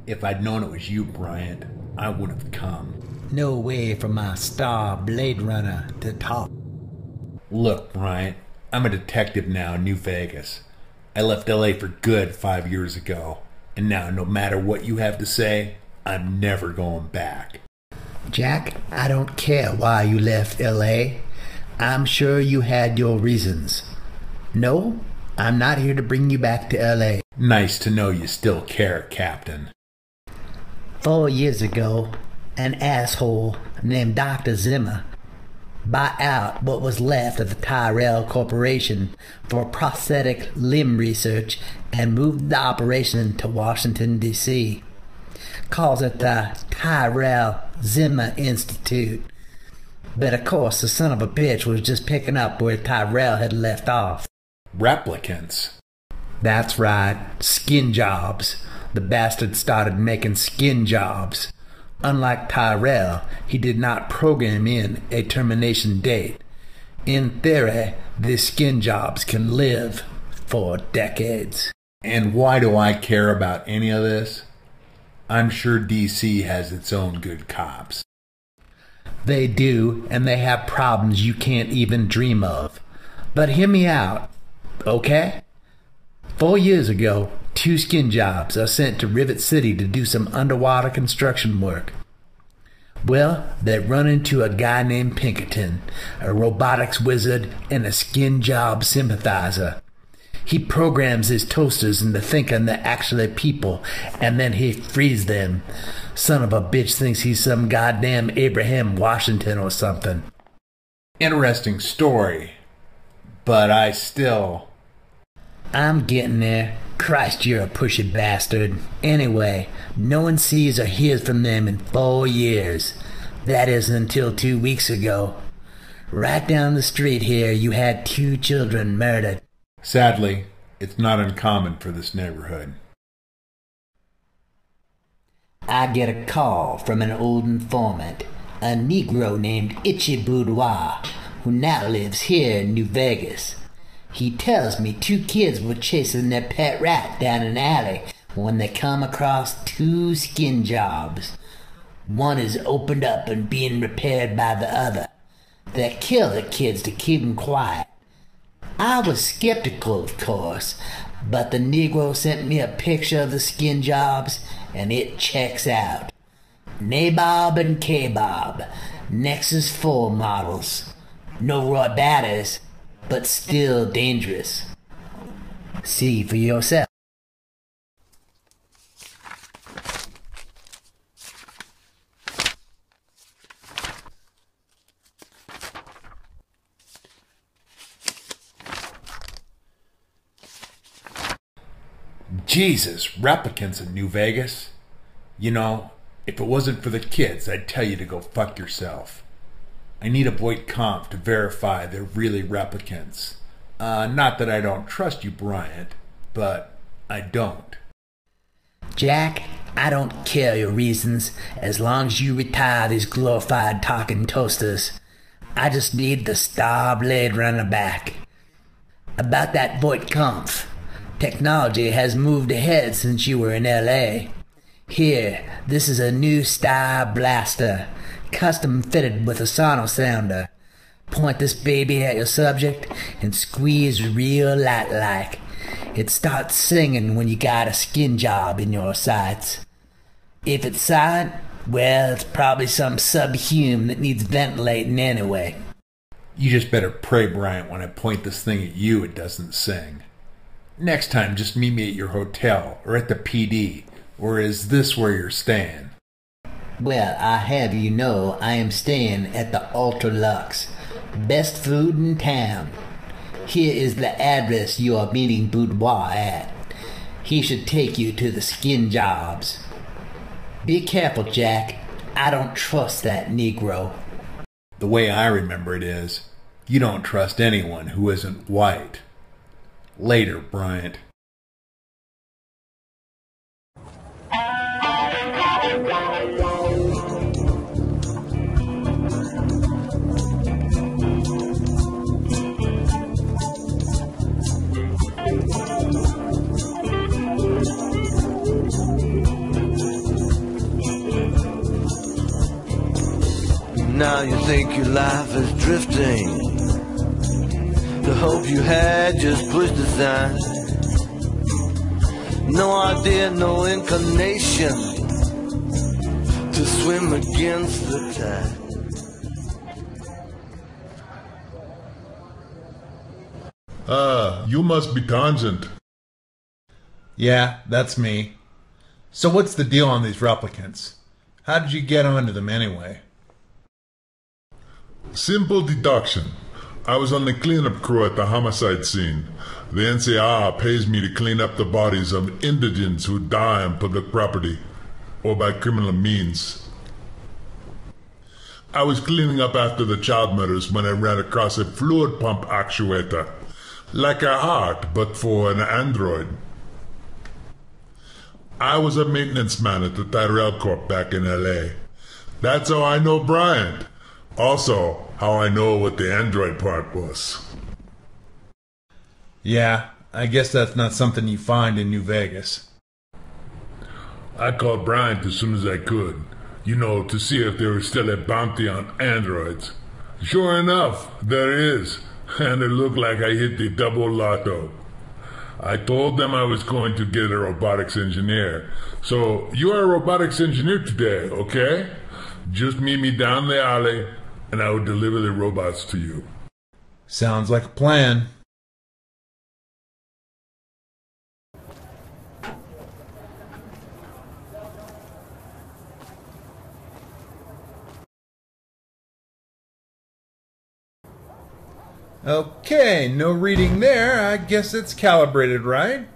If I'd known it was you, Bryant, I would have come. No way for my star Blade Runner to talk. Look, Bryant, I'm a detective now in New Vegas. I left LA for good 5 years ago, and now no matter what you have to say, I'm never going back. Jack, I don't care why you left LA. I'm sure you had your reasons. No, I'm not here to bring you back to LA. Nice to know you still care, Captain. 4 years ago, an asshole named Dr. Zimmer bought out what was left of the Tyrell Corporation for prosthetic limb research and moved the operation to Washington, D.C. Calls it the Tyrell Zimmer Institute. But of course, the son of a bitch was just picking up where Tyrell had left off. Replicants. That's right, skin jobs. The bastard started making skin jobs. Unlike Tyrell, he did not program in a termination date. In theory, these skin jobs can live for decades. And why do I care about any of this? I'm sure DC has its own good cops. They do, and they have problems you can't even dream of. But hear me out, okay? 4 years ago, 2 skin jobs are sent to Rivet City to do some underwater construction work. Well, they run into a guy named Pinkerton, a robotics wizard and a skin job sympathizer. He programs his toasters into thinking they're actually people, and then he frees them. Son of a bitch thinks he's some goddamn Abraham Washington or something. Interesting story, but I'm getting there. Christ, you're a pushy bastard. Anyway, no one sees or hears from them in 4 years. That is until 2 weeks ago. Right down the street here, you had 2 children murdered. Sadly, it's not uncommon for this neighborhood. I get a call from an old informant, a Negro named Itchy Boudoir, who now lives here in New Vegas. He tells me 2 kids were chasing their pet rat down an alley when they come across 2 skin jobs. One is opened up and being repaired by the other. They kill the kids to keep them quiet. I was skeptical, of course, but the Negro sent me a picture of the skin jobs, and it checks out. Nabob and K-Bob, Nexus 4 models. No raw batters, but still dangerous. See for yourself. Jesus, replicants in New Vegas? You know, if it wasn't for the kids, I'd tell you to go fuck yourself. I need a Voight comp to verify they're really replicants. Not that I don't trust you, Bryant, but I don't. Jack, I don't care your reasons as long as you retire these glorified talking toasters. I just need the Star Blade Runner back. About that Voight Kampf. Technology has moved ahead since you were in LA. Here, this is a new Star Blaster, custom fitted with a sono sounder. Point this baby at your subject and squeeze real light-like. It starts singing when you got a skin job in your sights. If it's silent, well, it's probably some subhuman that needs ventilating anyway. You just better pray, Bryant, when I point this thing at you it doesn't sing. Next time, just meet me at your hotel or at the PD. Or is this where you're staying? Well, I have you know I am staying at the Ultra Lux. Best food in town. Here is the address you are meeting Boudoir at. He should take you to the skin jobs. Be careful, Jack. I don't trust that Negro. The way I remember it is, you don't trust anyone who isn't white. Later, Bryant. Now you think your life is drifting. The hope you had just pushed aside. No idea, no inclination to swim against the tide. You must be Tangent. Yeah, that's me. So what's the deal on these replicants? How did you get onto them anyway? Simple deduction. I was on the cleanup crew at the homicide scene. The NCR pays me to clean up the bodies of indigents who die on public property or by criminal means. I was cleaning up after the child murders when I ran across a fluid pump actuator, like a heart but for an android. I was a maintenance man at the Tyrell Corp back in LA. That's how I know Bryant. Also, how I know what the android part was. Yeah, I guess that's not something you find in New Vegas. I called Bryant as soon as I could, to see if there was still a bounty on androids. Sure enough, there is, and it looked like I hit the double lotto. I told them I was going to get a robotics engineer. So, you are a robotics engineer today, okay? Just meet me down the alley, and I will deliver the robots to you. Sounds like a plan. Okay, no reading there. I guess it's calibrated, right?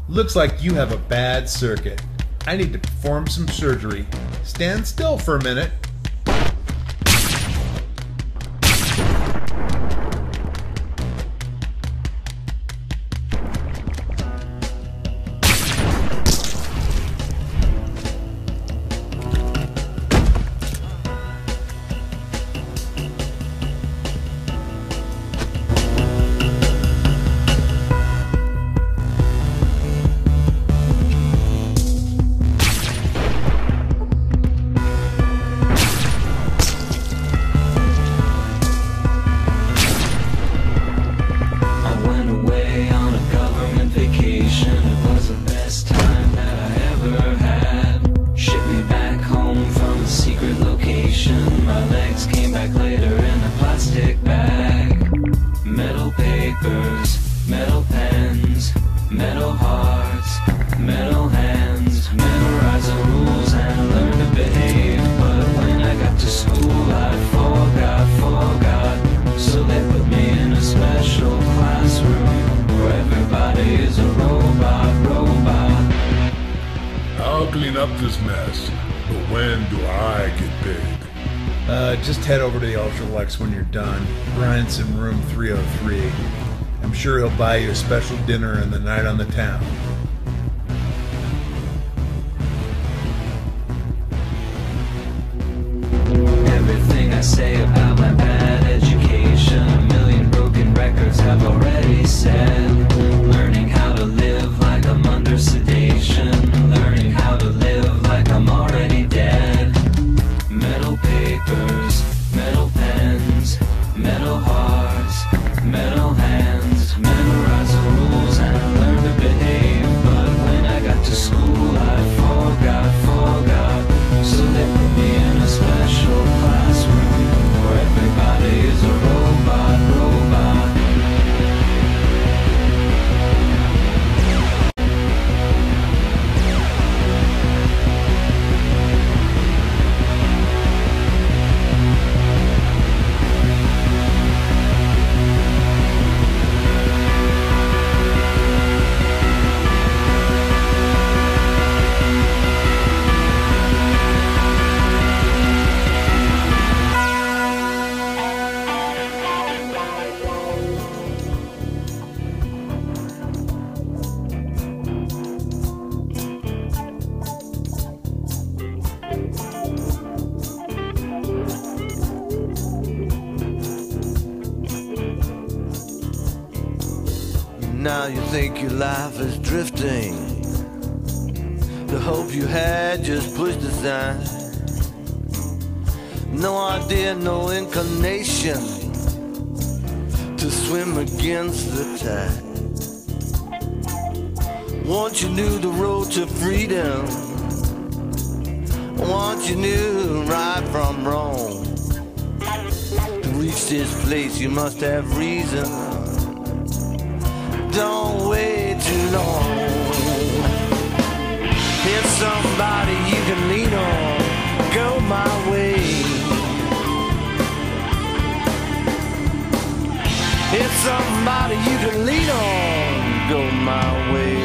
Looks like you have a bad circuit. I need to perform some surgery. Stand still for a minute. Clean up this mess, but when do I get paid? Just head over to the Ultralux when you're done. Bryant's in room 303. I'm sure he'll buy you a special dinner and the night on the town. Everything I say about my bad education, a million broken records have already said. Learning how to live like I'm under sedation, learning how to live like I'm already dead. Metal papers, metal pens, metal hearts, metal hands. Memorize the rules and learn to behave. But when I got to school I forgot. So they put me in a special classroom where everybody is a robot. Now you think your life is drifting. The hope you had just pushed aside. No idea, no inclination to swim against the tide. Once you knew the road to freedom, once you knew right from wrong, to reach this place you must have reason. Don't wait too long. Here's somebody you can lean on. Go my way. Here's somebody you can lean on. Go my way.